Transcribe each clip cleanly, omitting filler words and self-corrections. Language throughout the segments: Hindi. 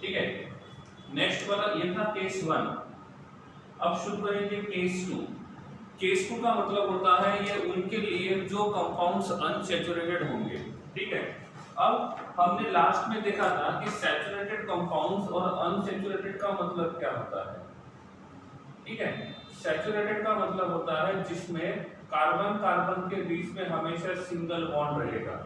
ठीक है। नेक्स्ट वाला ये था केस 1। अब शुरू करेंगे केस 2। केस 2 का मतलब होता है ये उनके लिए जो कंपाउंड्स अनसैचुरेटेड होंगे। ठीक है। अब हमने लास्ट में देखा था कि सैचुरेटेड कंपाउंड्स और अनसैचुरेटेड का मतलब क्या होता है। ठीक है। सैचुरेटेड का मतलब होता है जिसमें कार्बन कार्बन के बीच में हमेशा सिंगल बॉन्ड रहेगा,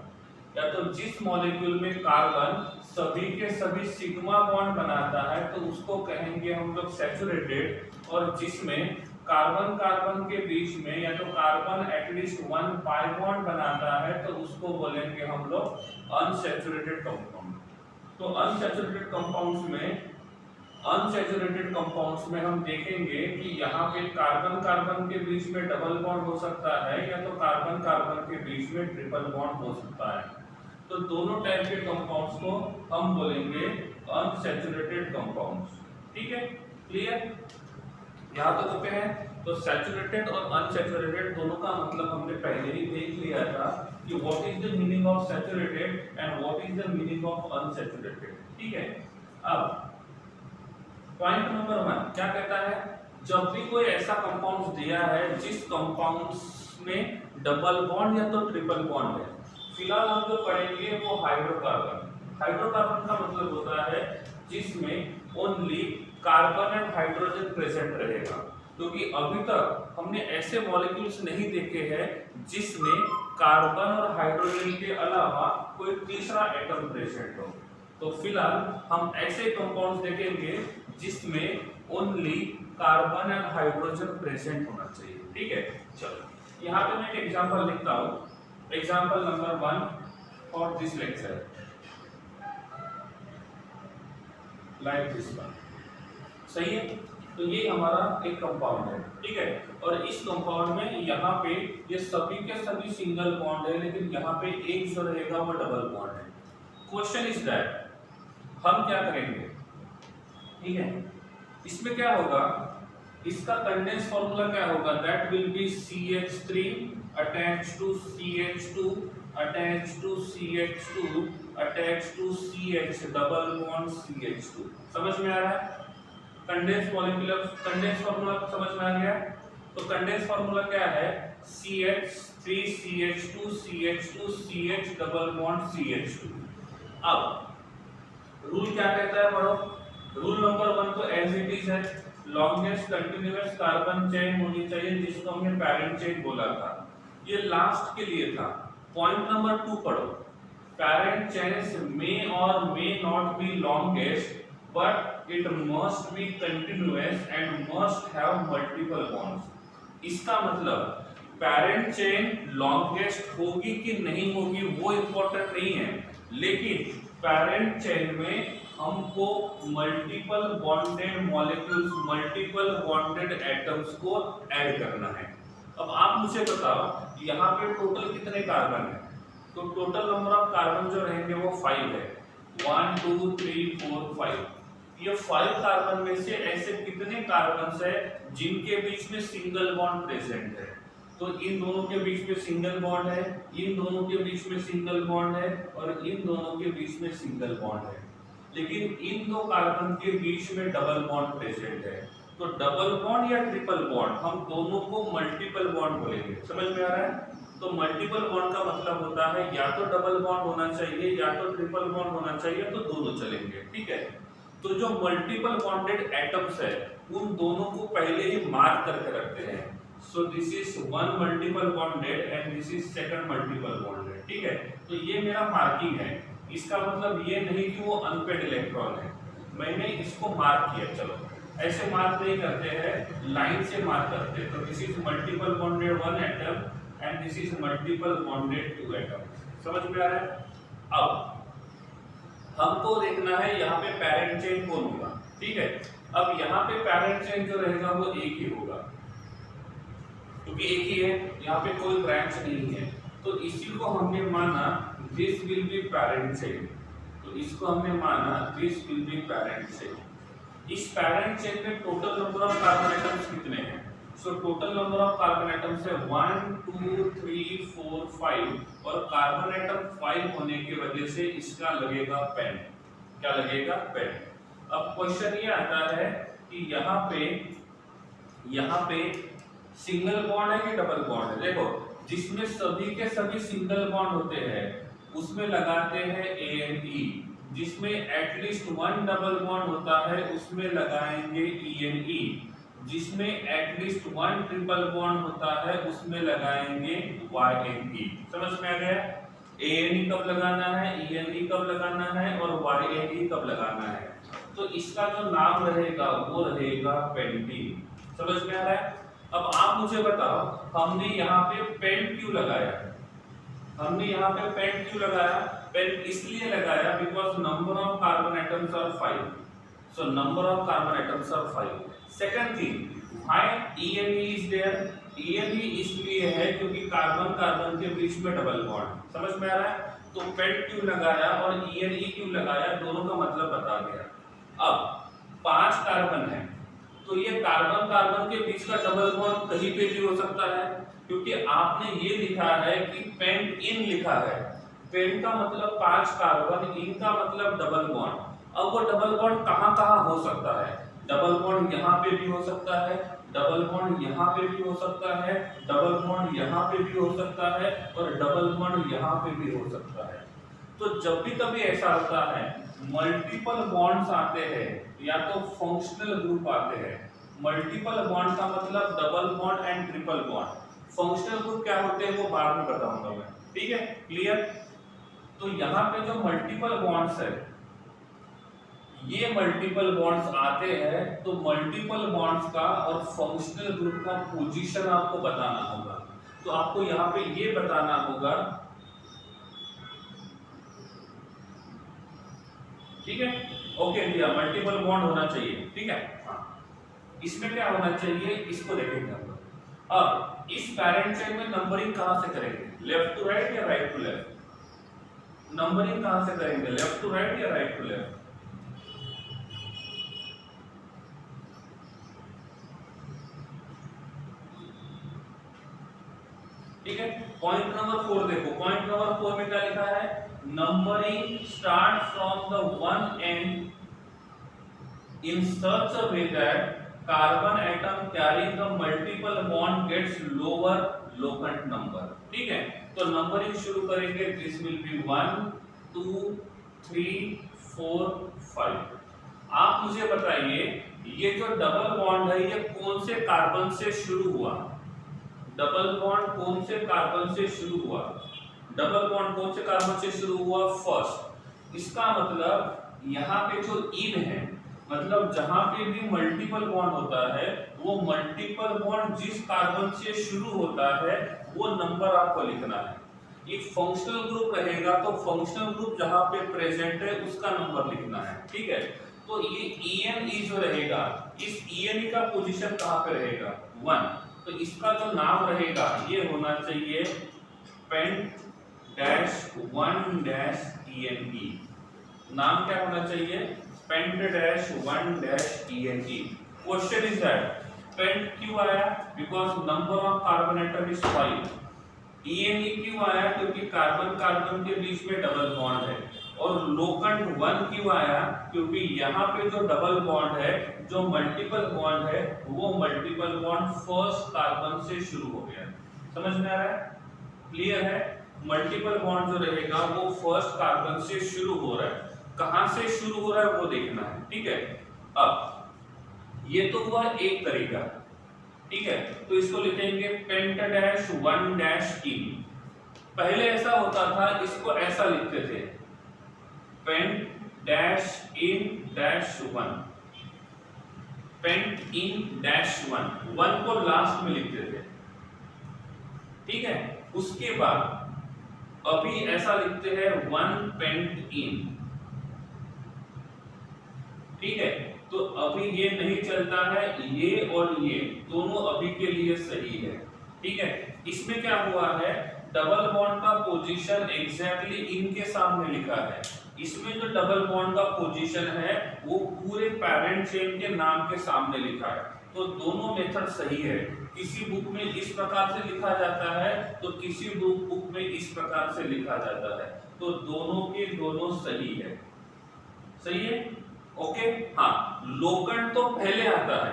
या तो जिस मॉलिक्यूल में कार्बन सभी के सभी सिग्मा बॉन्ड बनाता है तो उसको कहेंगे हम लोग सैचुरेटेड, और जिसमें कार्बन कार्बन के बीच में या तो कार्बन एटलीस्ट 1 पाई बॉन्ड बनाता है तो उसको बोलेंगे हम लोग अनसैचुरेटेड कंपाउंड। तो अनसैचुरेटेड कंपाउंड्स में हम देखेंगे कि यहाँ पे कार्बन कार्बन के बीच में डबल बॉन्ड हो सकता है या तो कार्बन कार्बन के बीच में ट्रिपल बॉन्ड हो सकता है। तो दोनों टाइप के कंपाउंड्स को हम बोलेंगे अनसैचुरेटेड कंपाउंड्स। ठीक है, क्लियर? यहाँ तक ओके है। तो सैचुरेटेड और अनसैचुरेटेड दोनों का मतलब हमने पहले ही देख लिया था कि what is the meaning of saturated and what is the meaning of unsaturated. ठीक है। अब पॉइंट नंबर 1 क्या कहता है, जब भी कोई ऐसा कंपाउंड दिया है जिस कंपाउंड्स में डबल बॉन्ड या तो ट्रिपल बॉन्ड है, फिलहाल हम जो पढ़ेंगे वो हाइड्रोकार्बन। हाइड्रोकार्बन का मतलब होता है जिसमें only carbon and hydrogen present रहेगा, क्योंकि अभी तक हमने ऐसे मॉलिक्यूल्स नहीं देखे हैं जिसमें कार्बन और हाइड्रोजन के अलावा कोई तीसरा एटम प्रेजेंट हो। तो फिलहाल हम ऐसे कंपाउंड्स देखेंगे जिसमें only carbon and hydrogen present होना चाहिए। ठीक है, चलो यहाँ पे मैं एक एग्जांपल लिखता हूँ। Example number 1 for this lecture, like this one. सही है। तो ये हमारा एक कंपाउंड है। ठीक है। और इस कंपाउंड में यहाँ पे ये सभी के सभी सिंगल बॉन्ड है, लेकिन यहाँ पे एक जो रहेगा वो डबल बॉन्ड है। क्वेश्चन इज दैट हम क्या करेंगे। ठीक है, इसमें क्या होगा, इसका कंडेंस फार्मूला क्या होगा, that will be CH3 attached to CH2 attached to CH2 attached to CH double bond CH2। समझ में आ रहा है? कंडेंस फार्मूला समझ में आ गया? तो कंडेंस फार्मूला क्या है, CH3 CH2 CH2 CH double bond CH2। अब रूल क्या कहता है पढ़ो। रूल नंबर 1 तो एज इट इज है, लॉन्गेस्ट कंटिन्यूअस कार्बन चेन होनी चाहिए जिसको हमने पैरेंट चेन बोला था। ये लास्ट के लिए था। पॉइंट नंबर 2 पढ़ो। Parent chains may or may not be longest but it must be continuous and must have multiple bonds. इसका मतलब पैरेंट चेन लॉन्गेस्ट होगी कि नहीं होगी वो इंपॉर्टेंट नहीं है, लेकिन पैरेंट चेन में हमको multiple bonded molecules, multiple bonded atoms को ऐड करना है। अब आप मुझे बताओ यहाँ पे टोटल कितने कार्बन है। तो टोटल नंबर ऑफ कार्बन जो रहेंगे वो 5 है। 1 2 3 4 5। ये 5 कार्बन में से ऐसे कितने कार्बन है जिनके बीच में सिंगल बॉन्ड प्रेजेंट है। तो इन दोनों के बीच में सिंगल बॉन्ड है, इन दोनों के बीच में सिंगल बॉन्ड है, और इन दोनों के बीच में सिंगल बॉन्ड है, लेकिन इन दो कार्बन के बीच में डबल बॉन्ड प्रेजेंट है। तो डबल बॉन्ड या ट्रिपल बॉन्ड, हम दोनों को मल्टीपल बॉन्ड बोलेंगे। समझ में आ रहा है? तो मल्टीपल बॉन्ड का मतलब होता है या तो डबल बॉन्ड होना चाहिए या तो ट्रिपल बॉन्ड होना चाहिए, तो दोनों चलेंगे। ठीक है। तो जो मल्टीपल बॉन्डेड एटम्स है उन दोनों को पहले ही मार्क करके रखते हैं। So this is one multiple bonded and this is second multiple bonded। ठीक है। तो ये मेरा मार्किंग है। इसका मतलब ये नहीं कि वो अनपेड इलेक्ट्रॉन है, मैंने इसको मार्क किया। चलो ऐसे मार्क नहीं करते हैं, लाइन से मार्क करते हैं। तो this is multiple bonded 1 atom and this is multiple bonded 2 atom. समझ में आ रहा है? अब हमको देखना है यहाँ पे पैरेंट चेन कौन होगा। ठीक है। अब यहाँ पे पैरेंट चेन जो रहेगा वो एक ही होगा, क्योंकि एक ही है, यहाँ पे कोई ब्रांच नहीं है। तो इसी को हमने माना this will B parent chain. तो इसको हमने माना this will B parent chain. इस पैरेंट चेन में total number of carbon atoms कितने हैं? So total number of carbon atoms है 1 2 3 4 5, और कार्बन एटम 5 होने की वजह से इसका लगेगा पेन। क्या लगेगा? पेन। अब क्वेश्चन ये आता है कि यहाँ पे सिंगल बॉन्ड है कि डबल बॉन्ड है। देखो जिसमें सभी के सभी सिंगल बॉन्ड होते हैं उसमें लगाते हैं ए एंड ई, जिसमें एटलीस्ट वन डबल बॉन्ड होता है उसमें लगाएंगे ई एंड ई, जिसमें एटलीस्ट वन ट्रिपल बॉन्ड होता है उसमें लगाएंगे वाई एंड ई। समझ में आ गया? ए एंड ई कब लगाना है, ई एंड ई कब लगाना है और वाई एंड ई कब लगाना है। तो इसका जो नाम रहेगा वो रहेगा पेंटिंग। समझ में आ रहा है? अब आप मुझे बताओ हमने यहाँ पे पेंट क्यों लगाया? हमने यहाँ पे पेंट क्यों लगाया? पेंट इसलिए लगाया because number of carbon atoms are 5, so number of carbon atoms are 5. Second thing, why E and E is there? E and E इसलिए है क्योंकि कार्बन कार्बन के बीच में डबल बॉन्ड। समझ में आ रहा है? तो पेंट क्यों लगाया और E and E क्यों लगाया, दोनों का मतलब बता दिया। अब 5 कार्बन है तो ये कार्बन कार्बन के बीच का डबल बॉन्ड कहीं पे भी हो सकता है, क्योंकि आपने ये लिखा है कि पेंट इन लिखा है। पेंट का मतलब 5 कार्बन, इन का मतलब डबल बॉन्ड। अब वो डबल बॉन्ड कहाँ हो सकता है? डबल बॉन्ड यहाँ पे भी हो सकता है, डबल बॉन्ड यहाँ पे भी हो सकता है, डबल बॉन्ड यहाँ पे भी हो सकता है और डबल बॉन्ड यहाँ पे भी हो सकता है। तो जब भी कभी ऐसा होता है मल्टीपल बॉन्ड्स आते हैं या तो फंक्शनल ग्रुप आते हैं। मल्टीपल बॉन्ड का मतलब double bond and triple bond. Functional group क्या होते हैं वो बाद में बताऊंगा मैं। ठीक है, क्लियर? तो यहाँ पे जो मल्टीपल बॉन्ड्स है, ये मल्टीपल बॉन्ड्स आते हैं तो मल्टीपल बॉन्ड्स का और फंक्शनल ग्रुप का पोजीशन आपको बताना होगा। तो आपको यहाँ पे ये बताना होगा, ठीक है? ओके भैया, मल्टीपल बॉन्ड होना चाहिए, ठीक है? हाँ, इसमें क्या होना चाहिए इसको देखेंगे हम लोग। अब इस पैरेंट चेन में नंबरिंग कहां से करेंगे, लेफ्ट टू राइट या राइट टू लेफ्ट? नंबरिंग कहां से करेंगे, लेफ्ट टू राइट या राइट टू लेफ्ट? ठीक है, पॉइंट नंबर 4 देखो। पॉइंट नंबर 4 में क्या लिखा है? Numbering start from the one end in such a way that carbon atom carrying the multiple bond gets lower locant number. ठीक है, तो नंबरिंग शुरू करेंगे। This will be 1 2 3 4 5। आप मुझे बताइए ये जो डबल बॉन्ड है ये कौन से कार्बन से शुरू हुआ? डबल बॉन्ड कौन से कार्बन से शुरू हुआ? डबल बॉन्ड कौन से कार्बन से शुरू हुआ? फर्स्ट। इसका मतलब यहाँ पे जो इन है, मतलब जहां पे भी मल्टीपल बॉन्ड होता है वो मल्टीपल बॉन्ड जिस कार्बन से शुरू होता है वो नंबर आपको लिखना है। एक फंक्शनल ग्रुप रहेगा तो फंक्शनल ग्रुप जहां पे प्रेजेंट है उसका नंबर लिखना है। ठीक है, तो ये ENE जो रहेगा, इस ENE का पोजीशन कहां पे रहेगा? 1। तो इसका जो नाम रहेगा ये होना चाहिए पेंट डैश 1 डैश ENE। नाम क्या होना चाहिए? Pent dash 1 dash ENE। Question is that pent क्यों आया? Because number of carbon atom is 5। ENE क्यों आया? क्योंकि कार्बन कार्बन के बीच में डबल बॉन्ड है। और लोकेंट 1 क्यों आया? क्योंकि यहाँ पे जो डबल बॉन्ड है, जो मल्टीपल बॉन्ड है, वो मल्टीपल बॉन्ड फर्स्ट कार्बन से शुरू हो गया। समझ में आ रहा है? क्लियर है? मल्टीपल बॉन्ड जो रहेगा वो फर्स्ट कार्बन से शुरू हो रहा है। कहां से शुरू हो रहा है वो देखना है। ठीक है, अब ये तो हुआ एक तरीका। ठीक है, तो इसको लिखेंगे पेंट डैश 1 डैश इन। पहले ऐसा होता था, इसको ऐसा लिखते थे pent dash ene dash 1, pent ene dash 1 को लास्ट में लिखते थे। ठीक है, उसके बाद अभी ऐसा लिखते हैं 1 पेंट इन। ठीक है, तो अभी ये नहीं चलता है, ये और ये दोनों अभी के लिए सही है। ठीक है, इसमें क्या हुआ है, डबल बॉन्ड का पोजीशन एग्जैक्टली इनके सामने लिखा है। इसमें जो डबल बॉन्ड का पोजीशन है वो पूरे पैरेंट चेन के नाम के सामने लिखा है। तो दोनों मेथड सही है। किसी बुक में इस प्रकार से लिखा जाता है तो किसी बुक में इस प्रकार से लिखा जाता है, तो दोनों के दोनों सही है। सही है? ओके, हाँ लोकंड तो पहले आता है,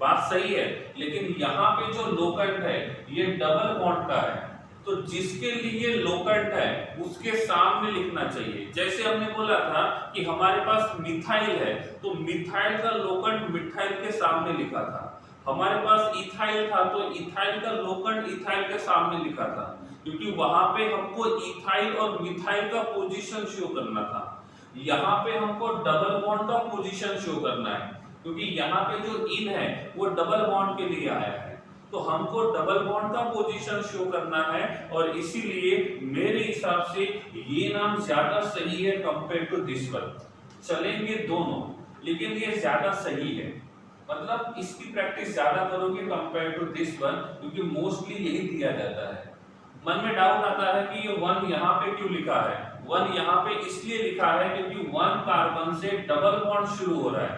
बात सही है, लेकिन यहाँ पे जो लोकंड है ये डबल बॉन्ड का है, तो जिसके लिए लोकंड है उसके सामने लिखना चाहिए। जैसे हमने बोला था कि हमारे पास मिथाइल है, तो मिथाइल का लोकंड मिथाइल के सामने लिखा था। हमारे पास इथाइल था, तो इथाइल का लोकंड इथाइल के सामने लिखा था, क्योंकि वहां पे हमको इथाइल और मिथाइल का पोजीशन शो करना था। यहाँ पे हमको डबल बॉन्ड का पोजीशन शो करना है, क्योंकि यहाँ पे जो इन है वो डबल बॉन्ड के लिए आया है, तो हमको डबल बॉन्ड का पोजीशन शो करना है, और इसीलिए मेरे हिसाब से ये नाम ज्यादा सही है कंपेयर टू दिस वन। चलेंगे दोनों, लेकिन ये ज्यादा सही है, मतलब इसकी प्रैक्टिस ज्यादा करोगे कंपेयर टू दिस वन, क्योंकि मोस्टली यही दिया जाता है। मन में डाउट आता है कि ये वन यहाँ पे क्यों लिखा है। वन यहाँ पे इसलिए लिखा है क्योंकि वन कार्बन से डबल बॉन्ड शुरू हो रहा है,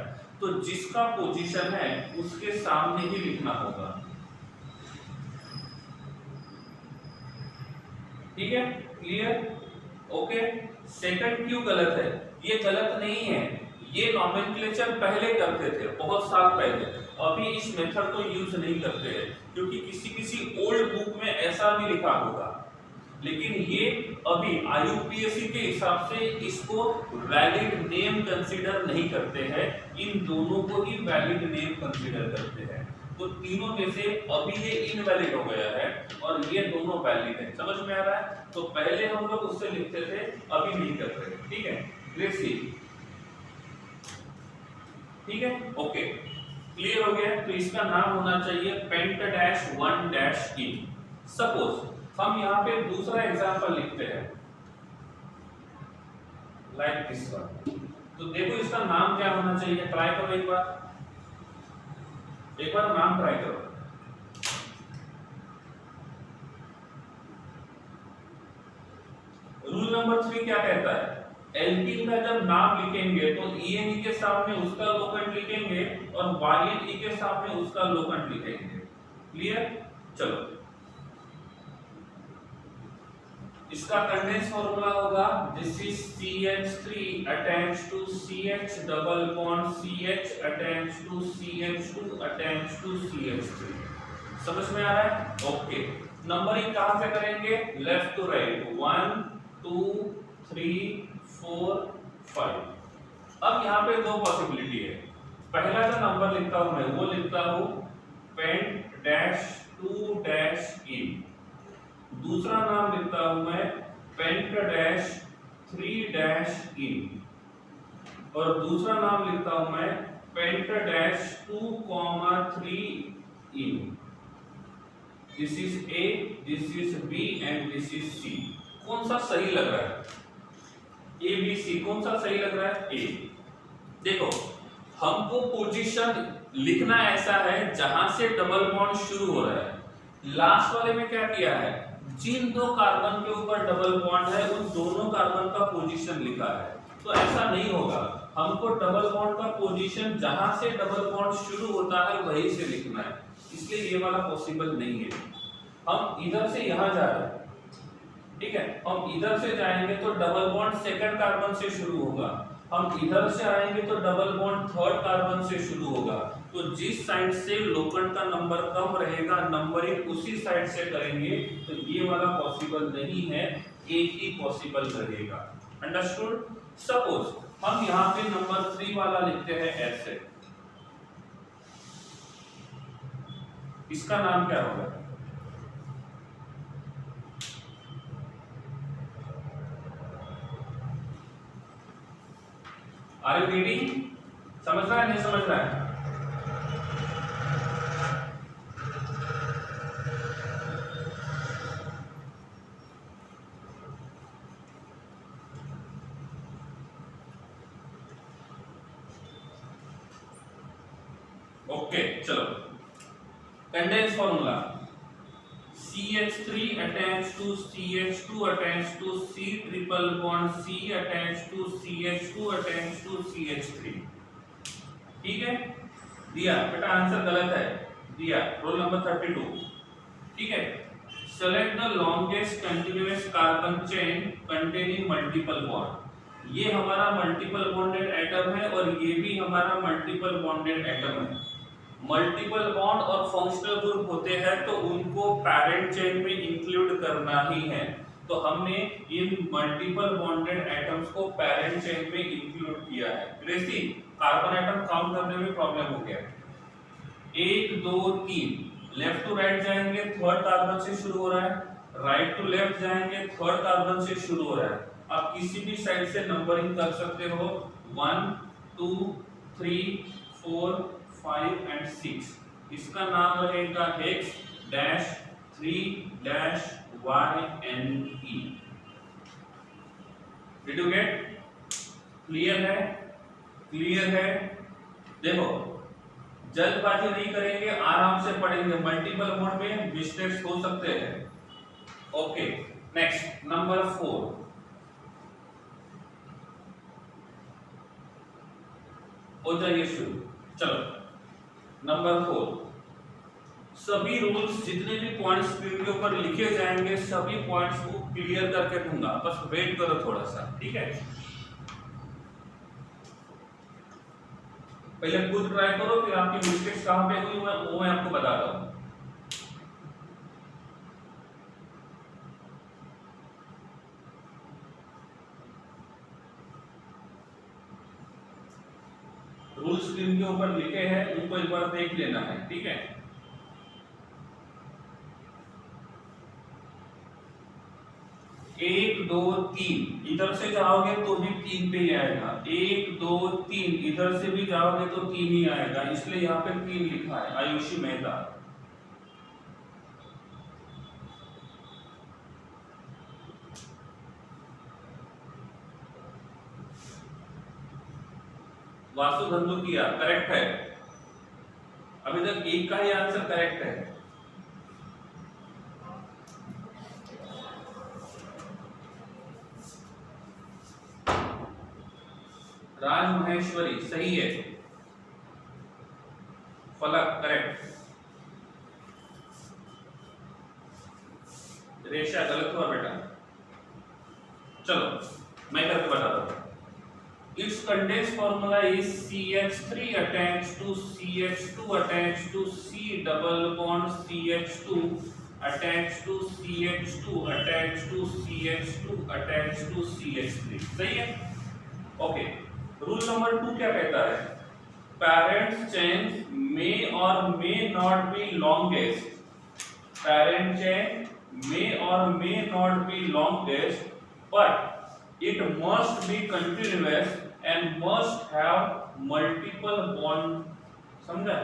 तो जिसका पोजीशन है उसके सामने ही लिखना होगा। ठीक है, क्लियर, ओके। सेकंड क्यों गलत है? ये गलत नहीं है, ये नॉमेनक्लेचर पहले करते थे, बहुत साल पहले, अभी इस मेथड को यूज नहीं करते हैं, क्योंकि किसी ओल्ड बुक में ऐसा भी लिखा होगा, लेकिन ये अभी आईयूपीएससी के हिसाब से इसको वैलिड नेम कंसीडर नहीं करते हैं, इन दोनों को ही वैलिड नेम कंसीडर करते हैं। तो तीनों में से अभी ये इनवैलिड हो गया है और ये दोनों वैलिड है, समझ में आ रहा है? तो पहले हम लोग उससे लिखते थे, अभी नहीं कर रहे, ठीक है। लेट्स सी, ठीक है, ओके, क्लियर हो गया। तो इसका नाम होना चाहिए pent-1-ene। सपोज हम यहाँ पे दूसरा एग्जांपल लिखते हैं लाइक दिस वन, तो देखो इसका नाम क्या होना चाहिए, ट्राई करो एक बार नाम ट्राई करो। रूल नंबर 3 क्या कहता है? एल्कीन का जब नाम लिखेंगे तो ईएनई के सामने उसका लोकेंट लिखेंगे और वाईएनई के सामने उसका लोकेंट लिखेंगे। क्लियर? चलो, इसका कंडेंस फार्मूला होगा this is CH3 attached to CH double bond CH attached to CH2 attached to CH3। समझ में आ रहा है? ओके, नंबरिंग कहां से करेंगे? Left to right, 1 2 3 4 5। अब यहाँ पे दो पॉसिबिलिटी है। पहला जो नंबर लिखता हूं मैं वो लिखता हूं pent-2-in, दूसरा नाम लिखता हूं मैं pent-3-in, और दूसरा नाम लिखता हूं मैं pent-2-3in। This is A, this is B and this is C। कौन सा सही लग रहा है? A B C कौन सा सही लग रहा है? A। देखो, हमको पोजीशन लिखना ऐसा है जहां से डबल बॉन्ड शुरू हो रहा है। लास्ट वाले में क्या किया है? जिन दो कार्बन के ऊपर डबल बॉन्ड है उन दोनों कार्बन का पोजीशन लिखा है, तो ऐसा नहीं होगा। हमको डबल बॉन्ड का पोजीशन जहां से डबल बॉन्ड शुरू होता है वहीं से लिखना है, इसलिए ये वाला पॉसिबल नहीं है। हम इधर से यहां जा रहे हैं, ठीक है, हम इधर से जाएंगे तो डबल बॉन्ड सेकंड कार्बन से शुरू होगा, हम इधर से आएंगे तो डबल बॉन्ड थर्ड कार्बन से शुरू होगा। तो जिस साइड से लोकेंट का नंबर कम रहेगा, नंबरिंग उसी साइड से करेंगे, तो ये वाला पॉसिबल नहीं है, एक ही पॉसिबल रहेगा। अंडरस्टूड? सपोज हम यहाँ पे नंबर 3 वाला लिखते हैं ऐसे, इसका नाम क्या होगा? Are you reading? समझ रहा है नहीं समझ रहा है? ओके, चलो, condense formula CH3 attached to CH2 attached to C triple bond C attached to CH2 attached to CH3। ठीक है, दिया बेटा, आंसर गलत है, दिया रोल नंबर 32। ठीक है, select the longest continuous carbon chain containing multiple bond. ये हमारा मल्टीपल बॉन्डेड एटम है और ये भी हमारा मल्टीपल बॉन्डेड एटम है। मल्टीपल बॉन्ड और फंक्शनल ग्रुप होते हैं तो उनको पैरेंट चेन में इंक्लूड करना ही है। तो हमने इन मल्टीपल बॉन्डेड एटम्स को पैरेंट चेन में इंक्लूड किया है। ग्रेसी कार्बन एटम काउंट करने में प्रॉब्लम हो गया। 1 2 3 लेफ्ट टू राइट जाएंगे, थर्ड कार्बन से शुरू हो रहा है, राइट टू लेफ्ट जाएंगे, थर्ड कार्बन से शुरू हो रहा है। आप किसी भी साइड से नंबरिंग कर सकते हो, 1 2 3 4 5 एंड 6। इसका नाम रहेगा hex dash 3 dash YNE। Did you get? Clear है? क्लियर है? देखो जल्दबाजी नहीं करेंगे, आराम से पढ़ेंगे। मल्टीपल बॉन्ड में मिस्टेक्स हो सकते हैं। Okay next number 4। हो जाइए शुरू। चलो नंबर 4। सभी रूल्स जितने भी पॉइंट्स स्क्रीन के ऊपर लिखे जाएंगे सभी पॉइंट्स को क्लियर करके दूंगा, बस वेट करो थोड़ा सा, ठीक है? पहले खुद ट्राई करो, फिर आपकी मिस्टेक्स कहां पे हुई वो मैं आपको बताता हूं। रूल स्क्रीन के ऊपर लिखे हैं, उनको एक बार देख लेना है, ठीक है? एक दो तीन इधर से जाओगे तो भी 3 पे ही आएगा, 1 2 3 इधर से भी जाओगे तो 3 ही आएगा, इसलिए यहाँ पे 3 लिखा है। आयुषी मेहता। वासु धंधुकिया करेक्ट है। अभी तक एक का ही आंसर करेक्ट है। राज महेश्वरी सही है। फलक करेक्ट। रेशा गलत हुआ बेटा। चलो मैं करके बताता हूं। Its condense formula is CH3 attached to CH2 attached to C double bond CH2 attached to CH2 attached to CH2 attached to CH3। सही है? ओके रूल नंबर 2 क्या कहता है? Parents chain may or may not be longest. Parent chain may or may not be longest but it must be continuous and must have multiple bond। समझा?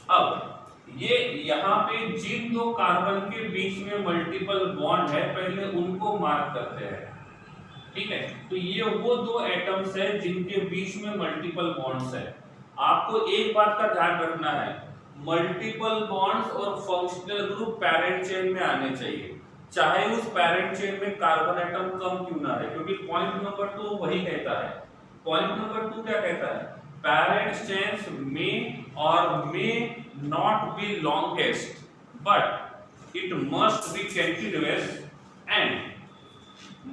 अब ये यहाँ पे जिन दो कार्बन के बीच में मल्टीपल बॉन्ड है पहले उनको मार्क करते हैं, ठीक है? तो ये वो दो एटम्स है जिनके बीच में मल्टीपल बॉन्ड्स है। आपको एक बात का ध्यान रखना है, मल्टीपल बॉन्ड्स और फंक्शनल ग्रुप पैरेंट चेन में आने चाहिए, चाहे उस पैरेंट चेन में कार्बन एटम कम क्यों ना रहे, क्योंकि पॉइंट नंबर 2 वही कहता है। पॉइंट नंबर 2 क्या कहता है? पैरेंट चेन्स में और में not be longest but it must be continuous and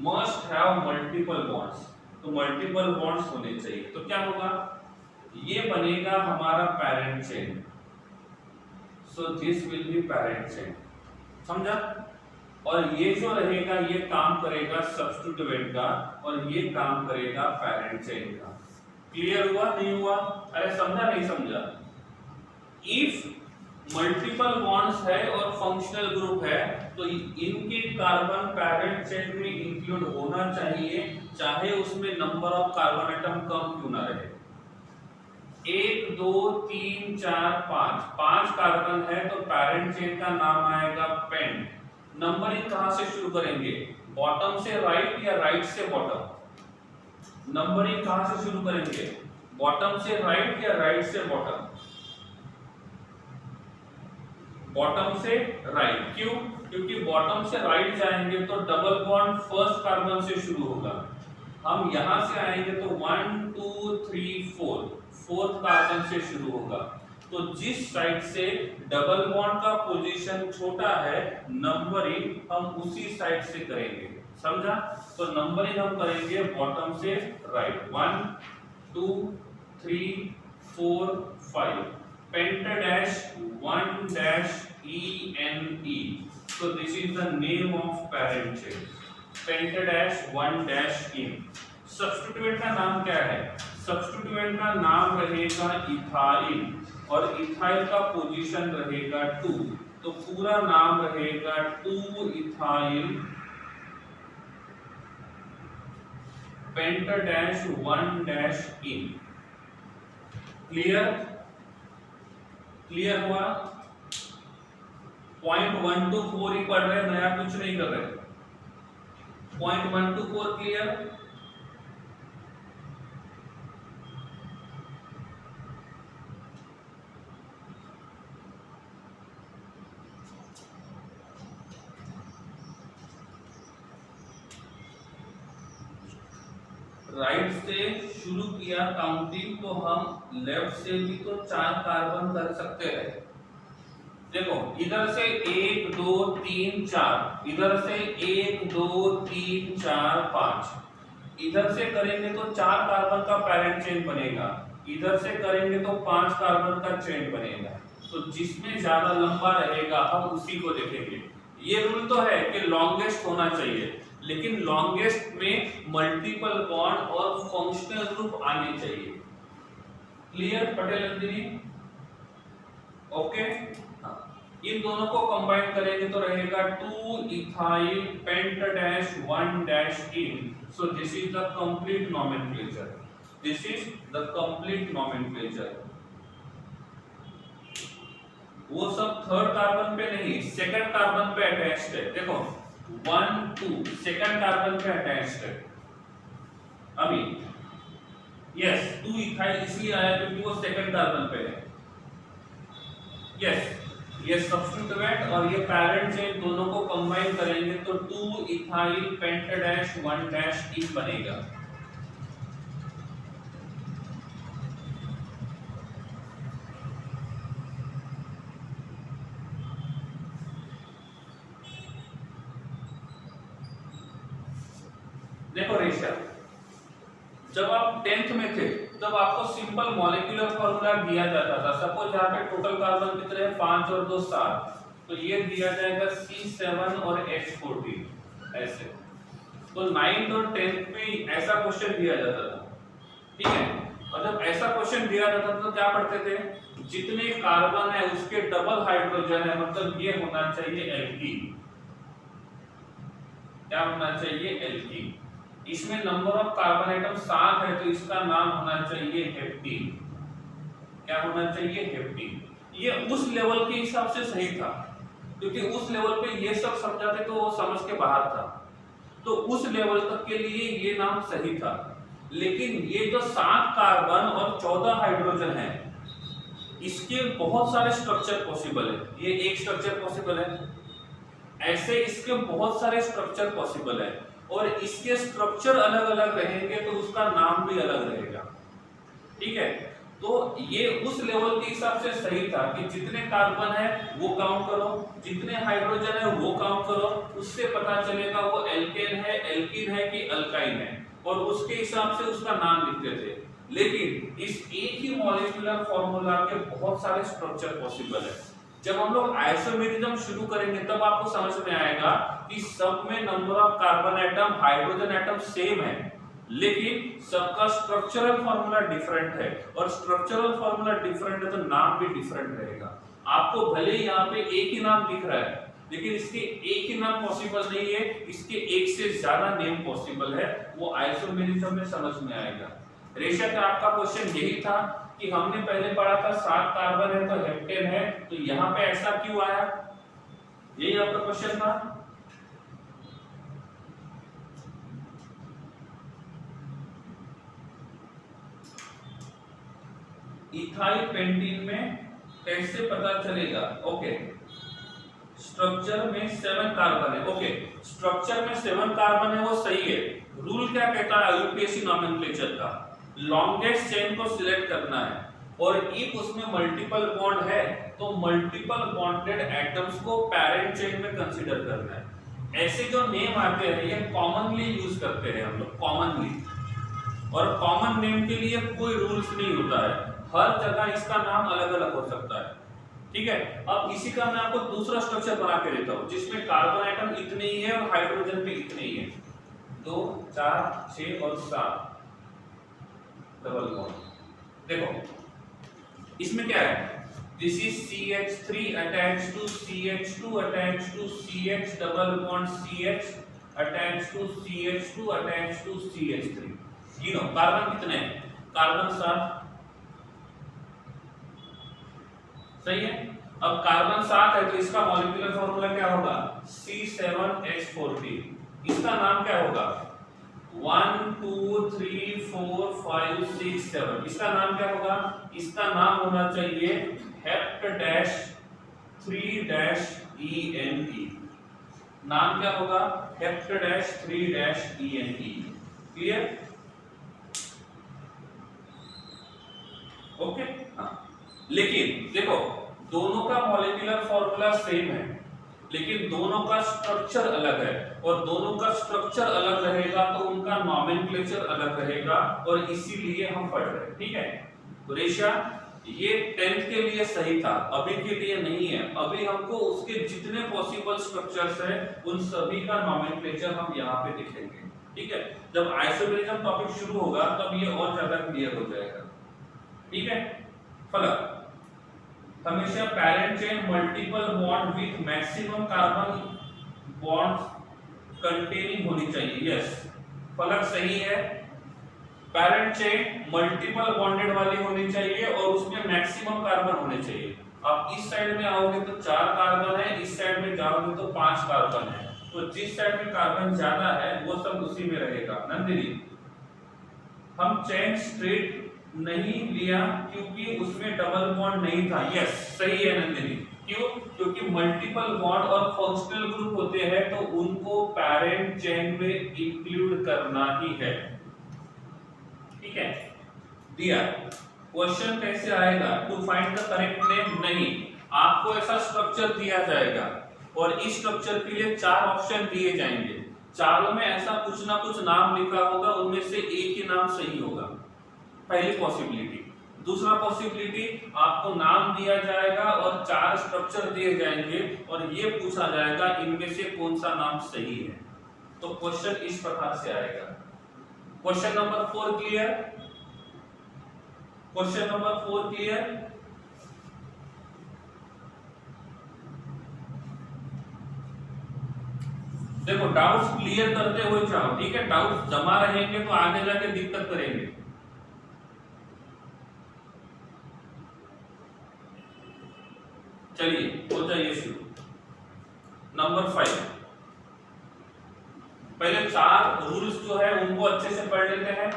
must have multiple bonds. तो मल्टीपल बॉन्ड्स होने चाहिए। तो क्या होगा? ये बनेगा हमारा parent chain. So this will B parent chain. समझा? और ये जो रहेगा ये काम करेगा सब्स्टिट्यूएंट का और ये काम करेगा पैरेंट चेन का। क्लियर हुआ नहीं हुआ? अरे समझा नहीं समझा? इफ मल्टीपल बॉन्ड्स है और फंक्शनल ग्रुप है तो इनके कार्बन पैरेंट चेन में इंक्लूड होना चाहिए, चाहे उसमें नंबर ऑफ कार्बन एटम कम क्यों ना रहे। 1 2 3 4 5 कार्बन है तो पैरेंट चेन का नाम आएगा पेंट। नंबरिंग कहां से शुरू करेंगे? बॉटम से राइट या राइट से बॉटम? नंबरिंग कहां से शुरू करेंगे? बॉटम से राइट या राइट से बॉटम? बॉटम से राइट। क्यों? क्योंकि बॉटम से राइट जाएंगे तो डबल बॉन्ड फर्स्ट कार्बन से शुरू होगा। हम यहां से आएंगे तो 1 2 3 4 फोर्थ कार्बन से शुरू होगा। तो जिस साइड से डबल बॉन्ड का पोजीशन छोटा है नंबरिंग हम उसी साइड से करेंगे। समझा? तो नंबरिंग हम करेंगे बॉटम से right, 1 2 3 4 5, पेंटाडैश 1 dash ENE, so this is the name of parent chain, पेंटाडैश 1 dash in. Substituent का नाम क्या है? सब्स्टिट्यूएंट का नाम रहेगा इथाइल और इथाइल का पोजीशन रहेगा 2, तो पूरा नाम रहेगा 2 ethyl penta dash 1 dash ene. Clear? Clear हुआ? पॉइंट 1 to 4 ही पढ़ रहे हैं, नया कुछ नहीं कर रहे। Point 1 to 4 clear? राइट से शुरू किया काउंटिंग, तो हम लेफ्ट से भी तो 4 कार्बन कर सकते हैं। देखो इधर से 1 2 3 4, इधर से 1 2 3 4 5, इधर से करेंगे तो 4 कार्बन का पैरेंट चेन बनेगा, इधर से करेंगे तो 5 कार्बन का चेन बनेगा। तो जिसमें ज्यादा लंबा रहेगा हम उसी को देखेंगे। ये रूल तो है कि लॉन्गेस्ट होना चाहिए, लेकिन लॉन्गेस्ट में मल्टीपल बॉन्ड और फंक्शनल ग्रुप आने चाहिए। क्लियर पटेल नंदिनी? ओके, इन दोनों को कंबाइन करेंगे तो रहेगा 2 ethyl penta dash 1 dash ene. So this is the complete nomenclature, this is the complete nomenclature. वो सब थर्ड कार्बन पे नहीं, सेकंड कार्बन पे अटैच्ड है। देखो 1 2 सेकंड कार्बन पे अटैच्ड है। अभी यस 2 इथाइल इसलिए आया क्योंकि वो सेकंड कार्बन पे है। यस ये सब्स्टिट्यूएंट और ये पैरेंट चेन दोनों को कंबाइन करेंगे तो 2 इथाइल पेंटाडैश 1 डैश इन बनेगा। देखो रेशा, जब आप 10th में थे तब आपको सिंपल मॉलिक्यूलर फॉर्मूला दिया जाता था। सपोज यहाँ पे टोटल कार्बन कितने हैं? 5 और 2 7, तो ये दिया जाएगा C7 और H14 ऐसे। तो 9th और 10th में ऐसा क्वेश्चन दिया जाता था, ठीक है? और जब ऐसा क्वेश्चन दिया जाता था तो क्या पढ़ते थे? जितने कार्बन है उसके डबल हाइड्रोजन है, मतलब ये होना चाहिए एल्कीन। क्या होना चाहिए? एल्कीन। इसमें नंबर ऑफ कार्बन एटम 7 है तो इसका नाम होना चाहिए हेप्टीन। क्या होना चाहिए? हेप्टीन। ये उस लेवल के हिसाब से सही था, क्योंकि उस लेवल पे ये सब समझाते तो वो समझ के बाहर था, तो उस लेवल तक के लिए ये नाम सही था। लेकिन ये जो 7 कार्बन और 14 हाइड्रोजन है, इसके बहुत सारे स्ट्रक्चर पॉसिबल है। ये एक स्ट्रक्चर पॉसिबल है, ऐसे इसके बहुत सारे स्ट्रक्चर पॉसिबल है, और इसके स्ट्रक्चर अलग अलग रहेंगे तो उसका नाम भी अलग रहेगा, ठीक है? तो ये उस लेवल के हिसाब से सही था कि जितने कार्बन है वो काउंट करो, जितने हाइड्रोजन है वो काउंट करो, उससे पता चलेगा वो एल्केन है, एल्कीन है कि अल्काइन है, और उसके हिसाब से उसका नाम लिखते थे। लेकिन इस एक ही मॉलिक्यूलर फॉर्मूला के बहुत सारे स्ट्रक्चर पॉसिबल है। जब हम लोग आइसोमेरिज्म शुरू करेंगे तब आपको समझ में आएगा कि सब में number of carbon atom, hydrogen atom same है, लेकिन सबका स्ट्रक्चरल फार्मूला डिफरेंट है, और स्ट्रक्चरल फार्मूला डिफरेंट है तो नाम भी डिफरेंट रहेगा। आपको भले ही यहाँ पे एक ही नाम दिख रहा है, लेकिन इसके एक ही नाम पॉसिबल नहीं है, इसके एक से ज्यादा नेम पॉसिबल है। वो आइसोमेरिज्म में समझ में आएगा। रेशा का आपका क्वेश्चन यही था कि हमने पहले पढ़ा था 7 कार्बन है तो हेप्टेन है, तो यहाँ पे ऐसा क्यों आया? यही आपका क्वेश्चन था। इथाइल पेंटीन में कैसे पता चलेगा? ओके, स्ट्रक्चर में 7 कार्बन है। ओके, स्ट्रक्चर में 7 कार्बन है वो सही है। रूल क्या कहता है यूपीएससी नोमेनक्लेचर का? लॉन्गेस्ट चेन को सिलेक्ट करना है, और इफ उसमें मल्टीपल बॉन्ड है तो मल्टीपल बॉन्डेड एटम्स को पैरेंट चेन में कंसीडर करना है। ऐसे जो नेम आते हैं ये कॉमनली यूज करते हैं हम लोग, कॉमनली। और कॉमन नेम के लिए कोई रूल्स नहीं होता है, हर जगह इसका नाम अलग अलग हो सकता है, ठीक है। अब इसी का मैं आपको दूसरा स्ट्रक्चर बना के देता हूं जिसमें कार्बन आइटम इतने ही है और हाइड्रोजन भी इतने ही है, 2 4 6 और 7 डबल बॉन्ड। देखो इसमें क्या है, this is CH3 attached to CH2 attached to CH double bond CH attached to CH2 attached to CH3। गिनो कार्बन कितने हैं, कार्बन 7, सही है। अब कार्बन 7 है तो इसका मॉलिक्यूलर फॉर्मूला क्या होगा, C7H14। इसका नाम क्या होगा, 1 2 3 4 5 6 7। इसका नाम क्या होगा, इसका नाम होना चाहिए hept-3-ene। नाम क्या होगा, hept-3-ene। Clear, okay. हाँ, लेकिन देखो दोनों का मॉलिक्यूलर फॉर्मूला सेम है लेकिन दोनों का स्ट्रक्चर अलग है, और दोनों का स्ट्रक्चर अलग रहेगा तो उनका नॉमेनक्लेचर अलग रहेगा, और इसीलिए हम पढ़ रहे हैं, ठीक है। रेशा ये 10th के लिए सही था, अभी के लिए नहीं है। अभी हमको उसके जितने पॉसिबल स्ट्रक्चर्स हैं उन सभी का नॉमेनक्लेचर हम यहाँ पे लिखेंगे, ठीक है। जब आइसोमेरिज्म टॉपिक शुरू होगा तब ये और ज्यादा क्लियर हो जाएगा, ठीक है। फलक हमेशा parent chain multiple bond with maximum carbon bonds containing होनी चाहिए, यस फलक सही है। पैरेंट चेन मल्टीपल बॉन्डेड वाली होनी चाहिए और उसमें मैक्सिमम कार्बन होने चाहिए। आप इस साइड में आओगे तो 4 कार्बन है, इस साइड में जाओगे तो 5 कार्बन है, तो जिस साइड में कार्बन ज्यादा है वो सब उसी में रहेगा। नंदिनी हम चेन स्ट्रेट नहीं लिया क्योंकि उसमें डबल बॉन्ड नहीं था, यस सही है नंदिनी। क्यों, क्योंकि मल्टीपल बॉन्ड और फंक्शनल ग्रुप होते हैं तो उनको पैरेंट चेन में इंक्लूड करना ही है, ठीक है। दिया क्वेश्चन कैसे आएगा, to find the correct name, नहीं आपको ऐसा स्ट्रक्चर दिया जाएगा और इस स्ट्रक्चर के लिए 4 ऑप्शन दिए जाएंगे, चारों में ऐसा कुछ ना कुछ नाम लिखा होगा, उनमें से एक ही नाम सही होगा, पहली पॉसिबिलिटी। दूसरा पॉसिबिलिटी आपको नाम दिया जाएगा और 4 स्ट्रक्चर दिए जाएंगे और ये पूछा जाएगा इनमें से कौन सा नाम सही है, तो क्वेश्चन इस प्रकार से आएगा। Question number 4 clear, question number 4 clear. देखो डाउट्स क्लियर करते हुए जाओ, ठीक है, डाउट्स जमा रहेंगे तो आगे जाके दिक्कत करेंगे। चलिए हो जाइए शुरू। नंबर 5, पहले 4 रूल्स जो है उनको अच्छे से पढ़ लेते हैं।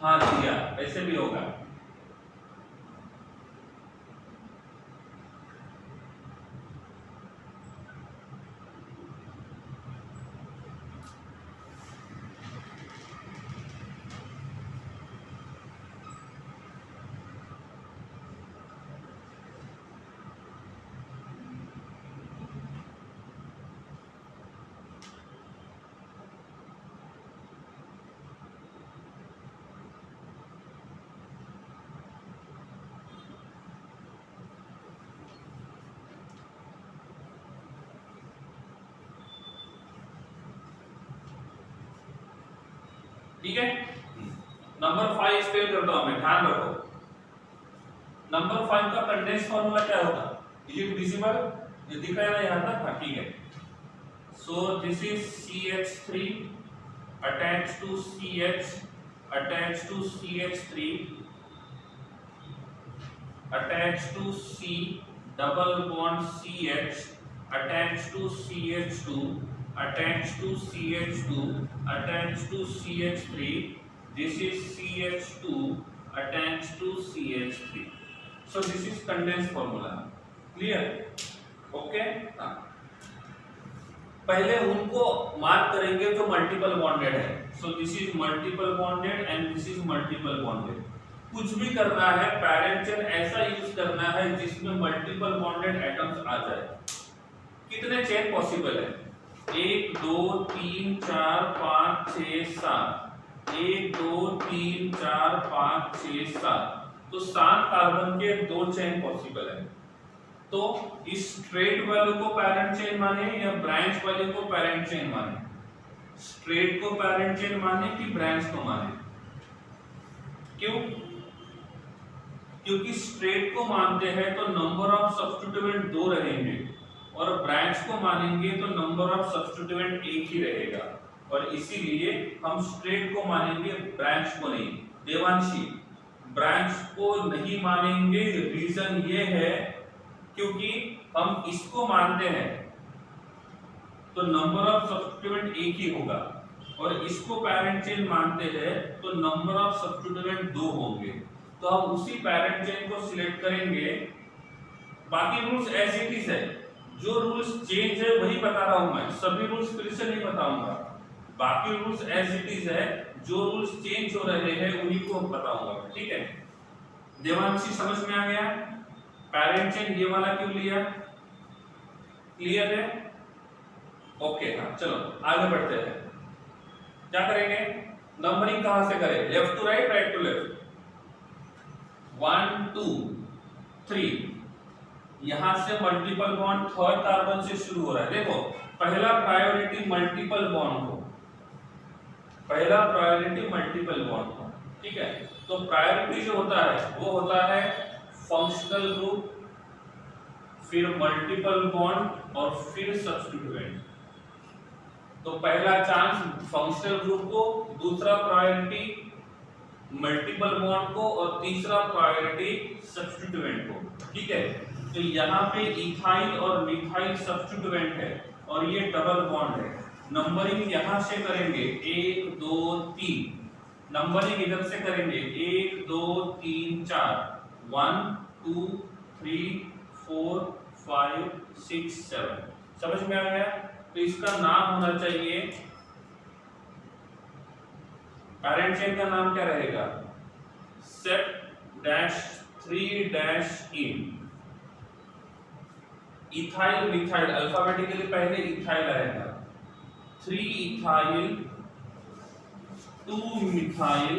हाँ दिया, ऐसे भी होगा। ठीक है, नंबर 5 स्पेल करता हूं मैं, ध्यान रखो। नंबर 5 का कंडेंस फार्मूला क्या होगा, इज इट विजिबल, ये दिख रहा है ना यहां तक, हाँ ठीक है। सो this is CH3 attached to CH attached to CH3 attached to C double bond CH attached to CH2 attached to CH2 attached to CH3, this is CH2 attached to CH3. So this is condensed formula. Clear? Okay? पहले उनको मार्क करेंगे जो मल्टीपल बॉन्डेड है. सो this is multiple bonded and this is multiple bonded. कुछ भी करना है पैरेंट चेन ऐसा यूज करना है जिसमें मल्टीपल बॉन्डेड एटम्स आ जाए. कितने चेन पॉसिबल है? 1 2 3 4 5 6 7. 1 2 3 4 5 6 7. तो 7 कार्बन के 2 चेन पॉसिबल है. तो इस स्ट्रेट वाले को पैरेंट चेन माने या ब्रांच वाले को पैरेंट चेन माने? स्ट्रेट को पैरेंट चेन माने कि ब्रांच को माने? क्यों? क्योंकि स्ट्रेट को मानते हैं तो नंबर ऑफ सब्स्टिट्यूएंट 2 रहेंगे और ब्रांच को मानेंगे तो नंबर ऑफ सब्स्टिट्यूएंट 1 ही रहेगा. और इसीलिए हम स्ट्रेट को मानेंगे, ब्रांच को नहीं. देवांशी, ब्रांच को नहीं मानेंगे, रीजन ये है क्योंकि हम इसको मानते हैं तो नंबर ऑफ सब्स्टिट्यूएंट 1 ही होगा और इसको पैरेंट चेन मानते हैं तो नंबर ऑफ सब्स्टिट्यूएंट 2 होंगे. तो हम उसी पैरेंट चेन को सिलेक्ट करेंगे. बाकी रूल्स एज इट इज है. जो रूल्स चेंज है वही बता रहा हूं मैं, सभी रूल्स फिर से नहीं बताऊंगा. बाकी रूल्स एज इट इज है, जो रूल्स चेंज हो रहे हैं उन्हीं को बताऊंगा. ठीक है? देवांशी समझ में आ गया? पैरेंट चेन ये वाला क्यों लिया? क्लियर है? ओके. हाँ, चलो आगे बढ़ते हैं. क्या करेंगे? नंबरिंग कहां से करें? Left to right, right to left. 1 2 3. यहां से मल्टीपल बॉन्ड थर्ड कार्बन से शुरू हो रहा है. देखो, पहला प्रायोरिटी मल्टीपल बॉन्ड को, पहला प्रायोरिटी मल्टीपल बॉन्ड को. ठीक है? तो प्रायोरिटी जो होता है वो होता है फंक्शनल ग्रुप, फिर मल्टीपल बॉन्ड और फिर सब्स्टिट्यूएंट. तो पहला चांस फंक्शनल ग्रुप को, दूसरा प्रायोरिटी मल्टीपल बॉन्ड को और तीसरा प्रायोरिटी सब्स्टिट्यूएंट को. ठीक है? तो यहाँ पे इथाइल और मिथाइल सब्स्टिट्यूएंट है और ये डबल बॉन्ड है. नंबरिंग यहाँ से करेंगे 1 2 3. नंबरिंग इधर से करेंगे 1 2 3 4. 1 2 3 4 5 6 7. समझ में आ गया? तो इसका नाम होना चाहिए, पैरेंट चेन का नाम क्या रहेगा? Sep-3-in. इथाइल मिथाइल अल्फाबेटिकली पहले इथाइल आएगा. 3 इथाइल 2 मिथाइल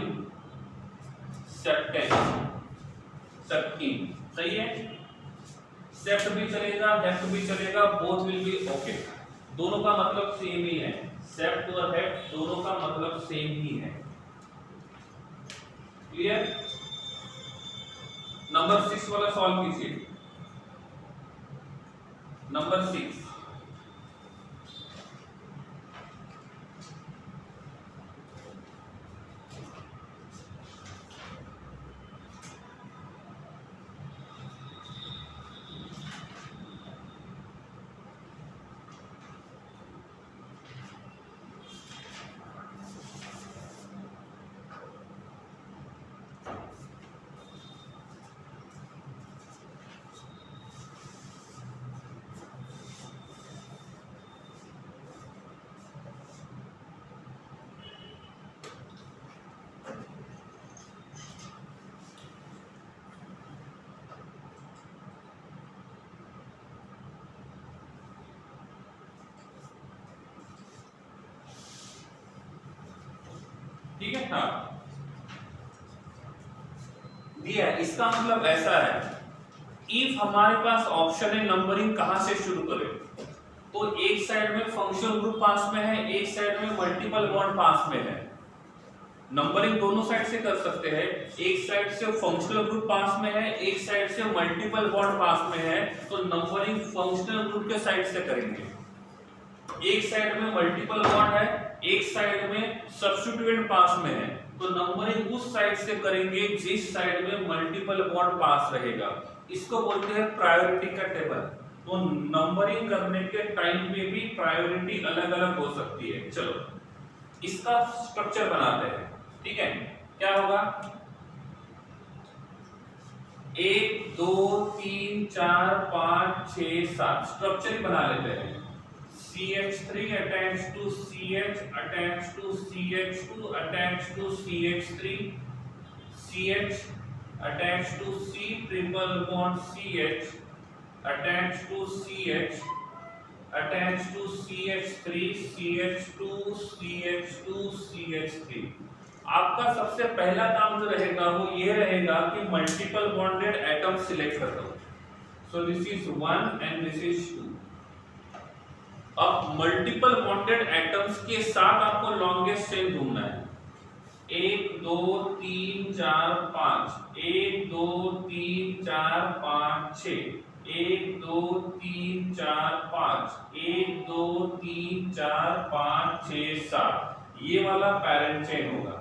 सेप्टेन. सही है? सेप्ट भी चलेगा, हेप्ट भी चलेगा, बोथ विल बी ओके. दोनों का मतलब सेम ही है. सेप्ट और हेप्ट दोनों का मतलब सेम ही है. क्लियर? नंबर 6 वाला सॉल्व कीजिए. नंबर 6. ठीक है? हाँ, दिया. इसका मतलब ऐसा है, इफ हमारे पास ऑप्शन है नंबरिंग कहां से शुरू करें, तो एक साइड में फंक्शनल ग्रुप पास में है, एक साइड में मल्टीपल बॉन्ड पास में है. नंबरिंग दोनों साइड से कर सकते हैं. एक साइड से फंक्शनल ग्रुप पास में है, एक साइड से मल्टीपल बॉन्ड पास में है, तो नंबरिंग फंक्शनल ग्रुप के साइड से करेंगे. एक साइड में मल्टीपल बॉन्ड है, एक साइड में सब्स्टिट्यूएंट पास में है, तो नंबरिंग उस साइड से करेंगे जिस साइड में मल्टीपल बॉन्ड पास रहेगा. इसको बोलते हैं प्रायोरिटी का टेबल. तो नंबरिंग करने के टाइम पे भी प्रायोरिटी अलग अलग हो सकती है। चलो इसका स्ट्रक्चर बनाते हैं, ठीक है। क्या होगा, 1 2 3 4 5 6 7 स्ट्रक्चर ही बना लेते हैं। CH3 attached to CH attached to CH2 attached to CH3, CH attached to C triple bond CH attached to CH attached to CH3 CH2 CH2 CH3। आपका सबसे पहला काम जो रहेगा वो ये रहेगा कि मल्टीपल बॉन्डेड एटम सिलेक्ट कर दो। सो this is 1 and this is 2। अब मल्टीपल बॉन्डेड एटम्स के साथ आपको लॉन्गेस्ट चेन ढूंढना है। 1 2 3 4 5 1 2 3 4 5 6 1 2 3 4 5 1 2 3 4 5 6 7 ये वाला पैरेंट चेन होगा।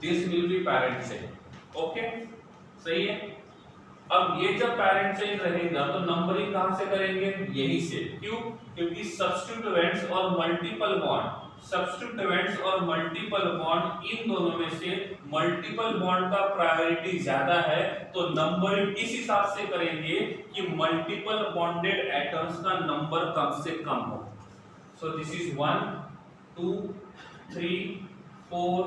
This will B parent chain. Okay, सही है। अब ये जब पैरेंट चेन रहेगा तो नंबरिंग कहां से करेंगे, यही से। क्यों, क्योंकि सब्स्टिट्यूएंट्स और मल्टीपल बॉन्ड, सब्स्टिट्यूएंट्स और मल्टीपल बॉन्ड इन दोनों में से मल्टीपल बॉन्ड का प्रायोरिटी ज्यादा है, तो नंबरिंग इस हिसाब से करेंगे कि मल्टीपल बॉन्डेड एटम्स का नंबर कम से कम हो। सो this is 1 2 3 4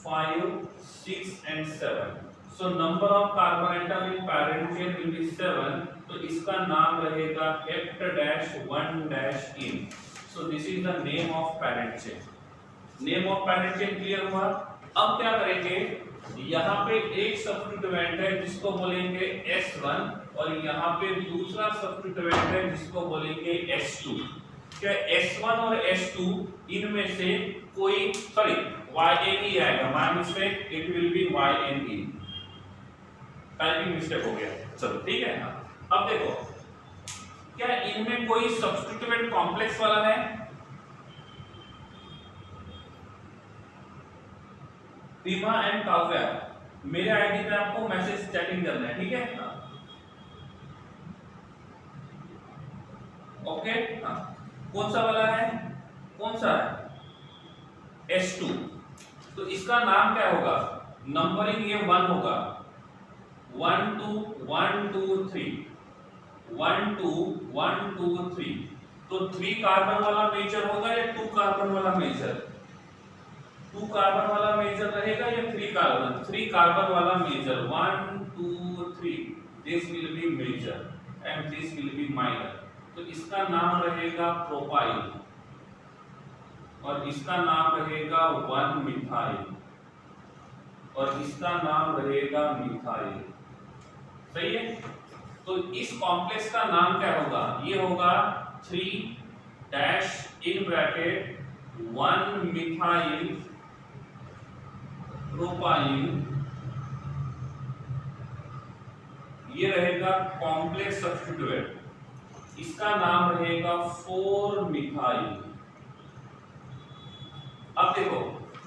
5 6 and 7। So number of carbon atom in parent chain will be 7। तो इसका नाम रहेगा hept-1-in। So this is the name of parent chain। Name of parent chain clear हुआ। अब क्या करेंगे, यहाँ पे एक सब्स्टिट्यूएंट है जिसको बोलेंगे S1 और यहाँ पे दूसरा सब्स्टिट्यूएंट है जिसको बोलेंगे S2। क्या S1 और S2 इनमें से कोई, सॉरी YNE आएगा, my mistake, it will be YNE, typing mistake हो गया। चलो ठीक है। अब देखो, क्या इनमें कोई सब्स्टिट्यूएंट कॉम्प्लेक्स वाला है? रीमा एंड काव्या, मेरे आईडी पे आपको मैसेज चैटिंग करना है, ठीक है। ओके, कौन सा वाला है, कौन सा है, S2। तो इसका नाम क्या होगा, नंबरिंग ये 1 होगा, 1 2 1 2 3 1 2 1 2 3। तो 3 कार्बन वाला मेजर होगा या 2 कार्बन वाला मेजर? 2 कार्बन वाला मेजर रहेगा या 3 कार्बन? 3 कार्बन वाला major. 1 2 3 this will be major and this will be minor. तो इसका नाम रहेगा प्रोपाइल और इसका नाम रहेगा 1 मिथाइल और इसका नाम रहेगा मिथाइल। सही है। तो इस कॉम्प्लेक्स का नाम क्या होगा, ये होगा 3 इन ब्रैकेट 1 मिथाइल प्रोपाइल। ये रहेगा कॉम्प्लेक्स सब्स्टिट्यूएंट, इसका नाम रहेगा 4 मिथाइल। अब देखो,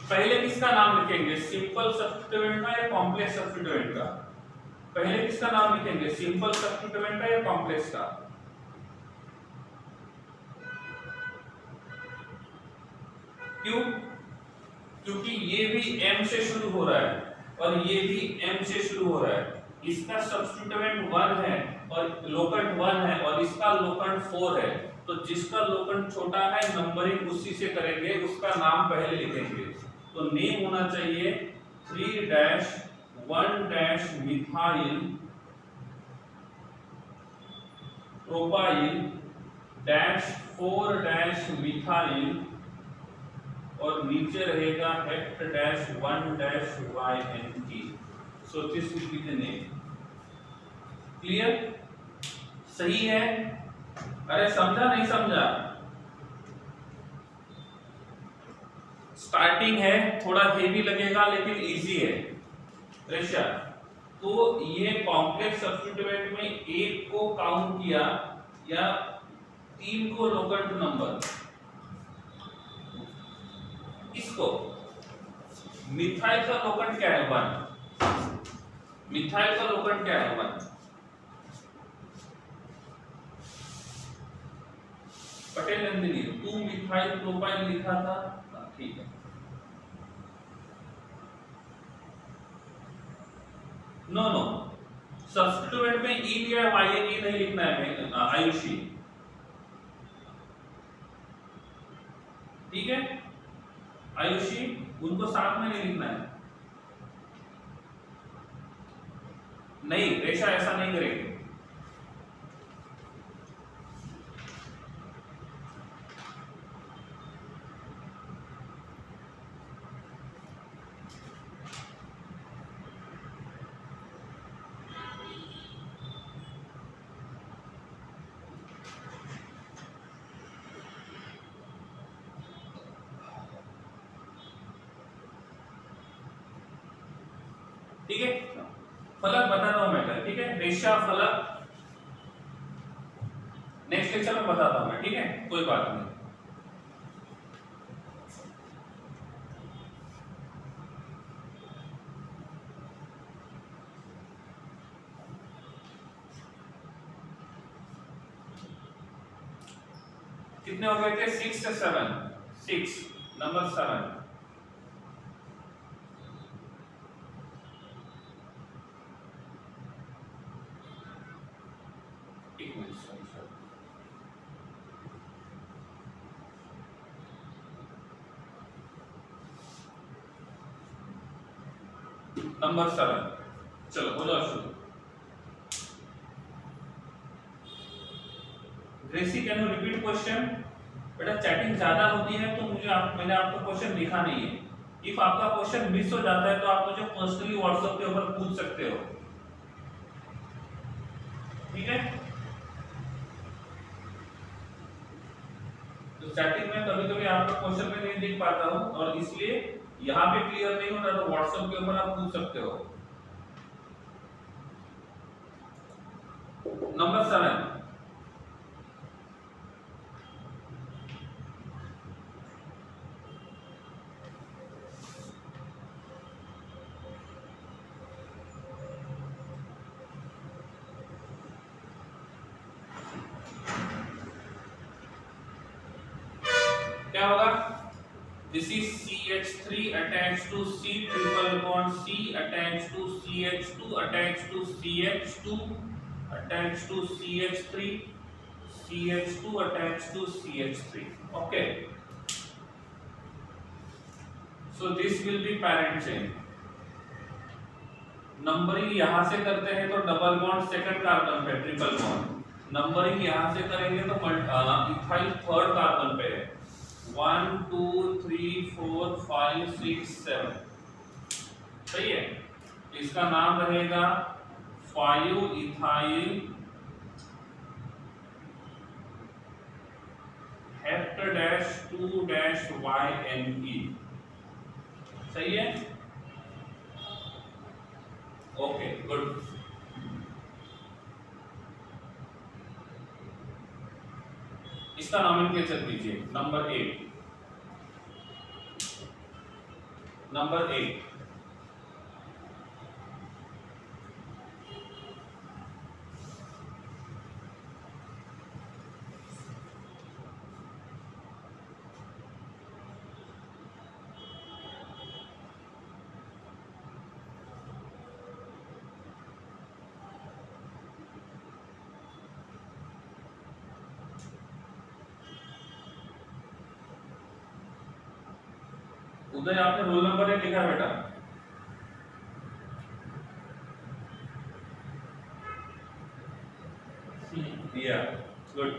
पहले किसका नाम लिखेंगे, सिंपल सब्स्टिट्यूएंट का या कॉम्प्लेक्स सब्स्टिट्यूएंट का? पहले किसका नाम लिखेंगे, सिंपल सब्स्टिट्यूएंट का या कॉम्प्लेक्स का? क्यों, क्योंकि ये भी M से शुरू हो रहा है और ये भी M से शुरू हो रहा है। इसका सब्स्टिट्यूएंट 1 है और लोकेंट 1 है और इसका लोकेंट 4 है। तो जिसका लोकेंट छोटा है नंबरिंग उसी से करेंगे, उसका नाम पहले लिखेंगे। तो नेम होना चाहिए 3-1- मिथाइल प्रोपाइल -4- मिथाइल और नीचे रहेगा hept-1-YNE। So this will be the name. Clear, सही है? अरे समझा नहीं समझा? स्टार्टिंग है, थोड़ा हेवी लगेगा लेकिन इजी है। रशिया, तो ये कॉम्प्लेक्स सब्स्टिट्यूएंट में एक को काउंट किया या 3 को लोकेंट नंबर, इसको मिथाइल का लोकेंट क्या है, 1। मिथाइल का लोकेंट क्या है, 1। है नंदिनी, 2 मिथाइल प्रोपाइल लिखा था, ठीक है। नो नो, सब्स्टिट्यूएंट में इन या YNE नहीं लिखना है आयुषी, ठीक है आयुषी, उनको साथ में नहीं लिखना है। नहीं रेशा ऐसा नहीं करेगी। ठीक है, फलक बताता हूं मैं, ठीक है, रेशा फलक नेक्स्ट लेक्चर में बताता हूं मैं, ठीक है, कोई बात नहीं। कितने हो गए थे? 6 से 7, 6 नंबर 7। नंबर 7, चलो हो जाओ शुरू। Gracie can you repeat question? बेटा चैटिंग ज्यादा होती है तो मैंने आपको क्वेश्चन लिखा नहीं है। इफ आपका क्वेश्चन मिस हो जाता है तो आप मुझे पर्सनली व्हाट्सएप के ऊपर पूछ सकते हो, ठीक है। तो चैटिंग में कभी कभी आपका क्वेश्चन मैं नहीं देख पाता हूं और इसलिए यहाँ पे क्लियर नहीं होता तो व्हाट्सएप के ऊपर आप पूछ सकते हो। नंबर 7, क्या होगा? This is CH3 attached to C triple bond C attached to CH2 attached to CH2 attached to CH3 CH2 attached to CH3. Okay. So this will be parent chain. Numbering यहां से करते हैं तो डबल बॉन्ड सेकंड कार्बन पे ट्रिपल बॉन्ड, नंबरिंग यहां से करेंगे तो इथाइल थर्ड कार्बन पे है। 1 2 3 4 5 6 7, सही है। इसका नाम रहेगा 5 ethyl hept dash 2 dash YNE, सही है। Okay good. इसका नॉमेनक्लेचर कीजिए। नंबर 8, नंबर 8 उधर आपने रोल नंबर नहीं लिखा बेटा। दिया, गुड।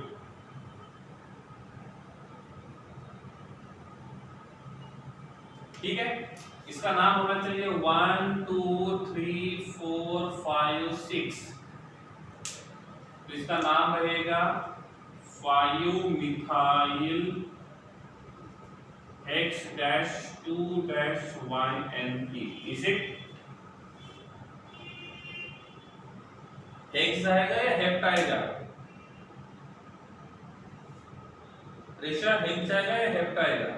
ठीक है, इसका नाम होना चाहिए 1 2 3 4 5 6। तो इसका नाम रहेगा 5 methyl X dash 2 dash YNE. Is it? X आएगा या हेप्ट आएगा? रेशा X आएगा या हेप्ट आएगा?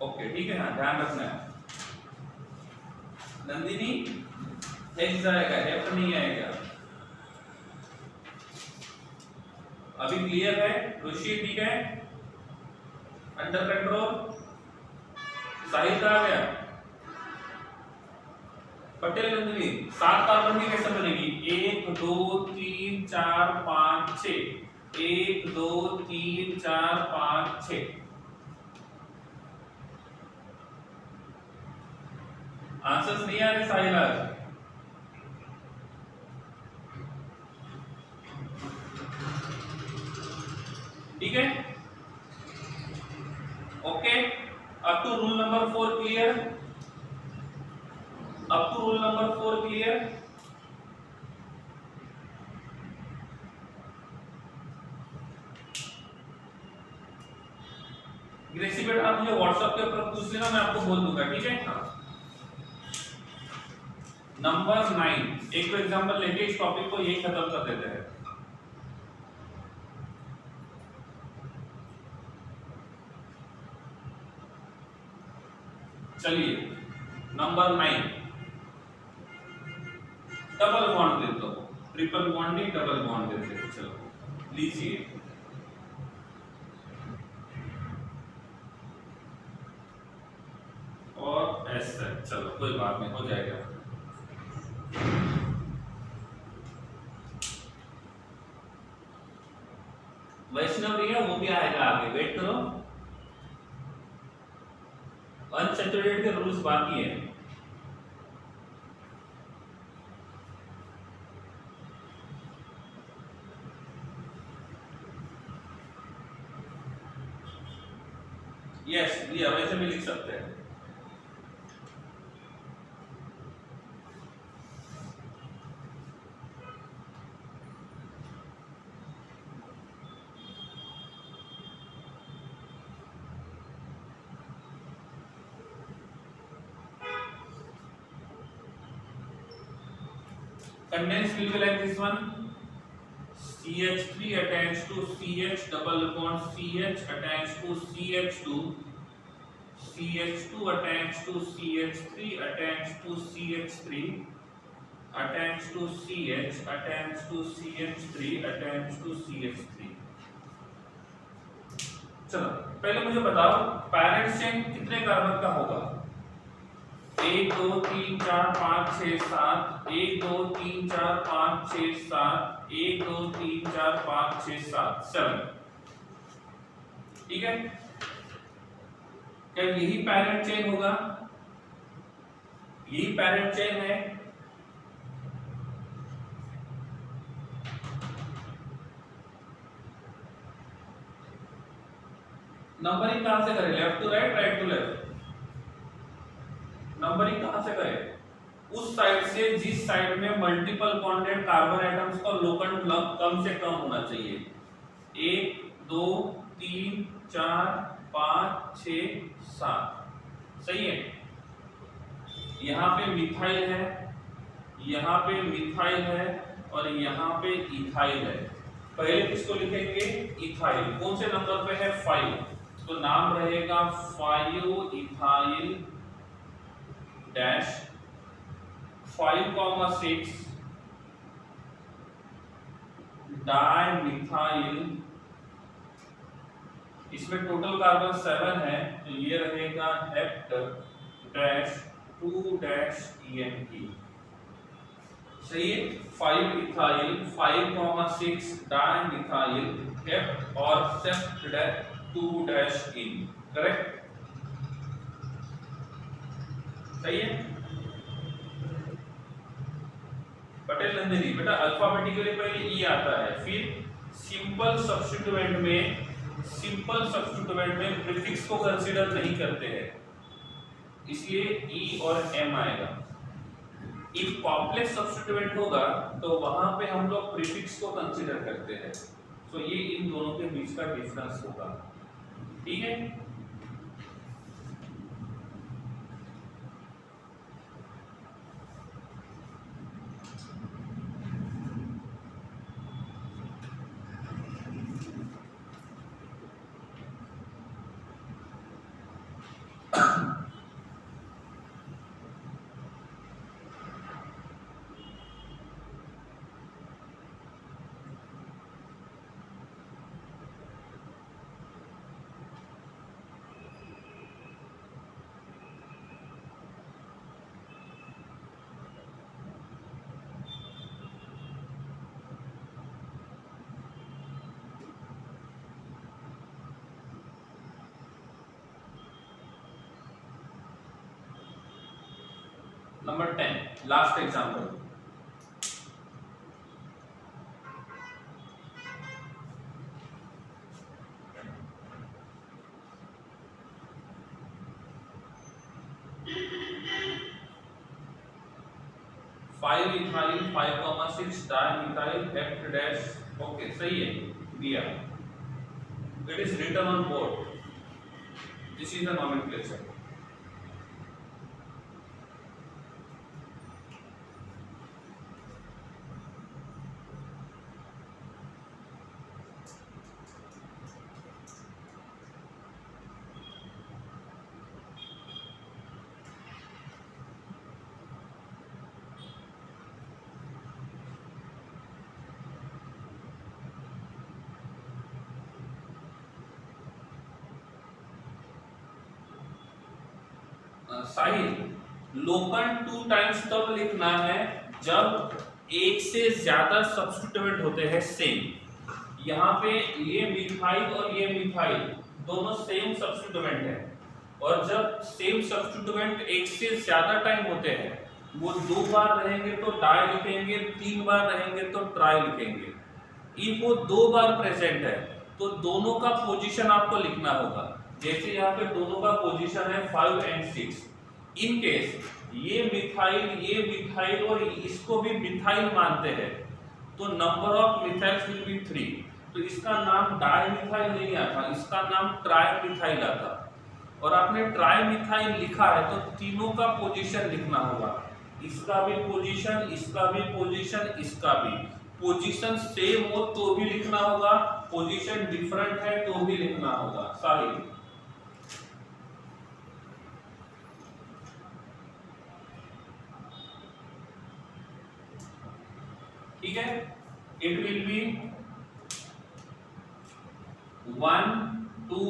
ओके ठीक है, हाँ ध्यान रखना है। नंदिनी X आएगा, हेप्ट नहीं आएगा। अभी क्लियर है? ऋषि ठीक है, अंडर कंट्रोल। साहिल कहाँ गया? पटेल नंदिनी, 7 कार्बन की कैसे बनेगी? 1 2 3 4 5 6, 1 2 3 4 5 6। आंसर्स नहीं आ रहे साहिल आज? ठीक है, okay. Up to rule number 4 clear? Up to rule number 4 clear? Gracie बेटा आप मुझे व्हाट्सएप के ऊपर पूछ लेना, मैं आपको बोल दूंगा, ठीक है? नंबर 9 एक एग्जांपल लेके इस टॉपिक को यही खत्म कर देते हैं। चलिए नंबर 9, डबल बॉन्ड देता हूं, ट्रिपल बॉन्ड नहीं डबल बॉन्ड देते हैं। चलो लीजिए, और ऐसा, चलो कोई बात नहीं, हो जाएगा। वैष्णव भैया वो भी आएगा आगे, वेट करो। अनसैचुरेटेड के रूल्स बाकी है। यस भैया वैसे भी लिख सकते हैं। Condensed will be like this one, CH3 attached to CH double bond CH attached to CH2, CH2 attached to CH3 attached to CH3 attached to CH attached to CH3 attached to CH3। चलो पहले मुझे बताओ पैरेंट चेन कितने कार्बन का होगा? 1 2 3 4 5 6 7, 1 2 3 4 5 6 7, 1 2 3 4 5 6 7, 7। ठीक है, क्या यही पैरेंट चेन होगा? यही पैरेंट चेन है। नंबरिंग कहां से करें? Left to right, right to left. Numbering कहां से करें? उस साइड से जिस साइड में मल्टीपल बॉन्डेड कार्बन एटम्स का लोकल कम से कम होना चाहिए। 1 2 3 4 5 6 7, सही है। यहाँ पे मिथाइल है, यहाँ पे मिथाइल है और यहाँ पे इथाइल है। पहले किसको लिखेंगे? इथाइल। कौन से नंबर पे है? 5, तो नाम रहेगा 5 इथाइल डैश 5,6 डाइमिथाइल। इसमें टोटल कार्बन 7 है, तो ये रहेगा हेप्ट डैश 2 डैश ENE। सही है, 5 इथाइल 5,6 डाइमिथाइल हेप्ट और सेप्ट डैश 2 डैश ENE, करेक्ट? सही है। पटेल नंदिनी बेटा अल्फाबेटिकली पहले ई आता है, फिर सिंपल सब्स्टिट्यूएंट में प्रीफिक्स को कंसीडर नहीं करते हैं, इसलिए ई और एम आएगा। इफ कॉम्प्लेक्स सब्स्टिट्यूएंट होगा तो वहां पे हम लोग प्रीफिक्स को कंसीडर करते हैं, तो ये इन दोनों के बीच का डिफरेंस होगा। ठीक है, number 10 last example. Five ethyl 5,6 dimethyl hept dash. Okay सही है दिया। It is written on board, this is the nomenclature. Sahil लोकन 2 टाइम्स तब लिखना है जब एक से ज्यादा सब्स्टिट्यूएंट होते हैं सेम। यहाँ पे ये मिथाइल और ये मिथाइल दोनों सेम सब्स्टिट्यूएंट है, और जब सेम सब्स्टिट्यूएंट एक से ज्यादा टाइम होते हैं, वो 2 बार रहेंगे तो डाई लिखेंगे, 3 बार रहेंगे तो ट्राई लिखेंगे। इफ वो 2 बार प्रेजेंट है तो दोनों का पोजीशन आपको लिखना होगा। जैसे यहाँ पे दोनों का पोजीशन है 5 एंड 6। इन केस ये मिथाइल और इसको भी मिथाइल मानते हैं, तो नंबर ऑफ मिथाइल्स विल बी 3। तो इसका नाम डाई मिथाइल नहीं आता, इसका नाम ट्राई मिथाइल आता। और आपने ट्राई मिथाइल लिखा है तो तीनों का पोजीशन लिखना होगा, इसका भी पोजीशन, इसका भी पोजीशन, इसका भी। पोजीशन सेम हो तो भी लिखना होगा, पोजीशन डिफरेंट है तो भी लिखना होगा। साहिल ठीक है। It will be 1 2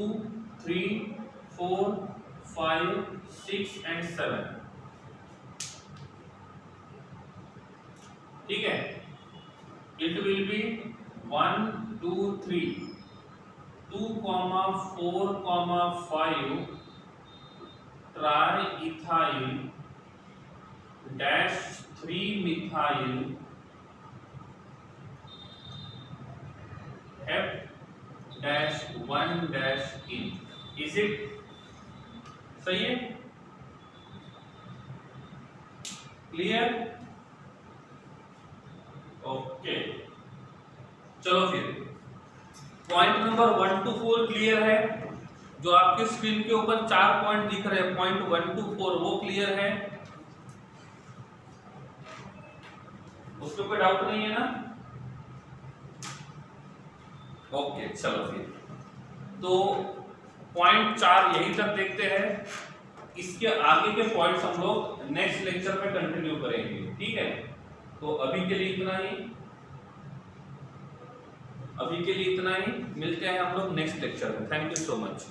3 4 5 6 and 7। ठीक है। It will be 1 2 3 2, 4, 5 try ethyl dash 3 methyl hept dash 1 dash in. Is it सही है? क्लियर? ओके चलो फिर पॉइंट नंबर 1 to 4 क्लियर है। जो आपके स्क्रीन के ऊपर 4 पॉइंट दिख रहे हैं, पॉइंट 1 to 4 वो क्लियर है, उसमें कोई डाउट नहीं है ना? ओके चलो फिर तो पॉइंट 4 यहीं तक देखते हैं। इसके आगे के पॉइंट्स हम लोग नेक्स्ट लेक्चर में कंटिन्यू करेंगे। ठीक है, तो अभी के लिए इतना ही, मिलते हैं हम लोग नेक्स्ट लेक्चर में। Thank you so much.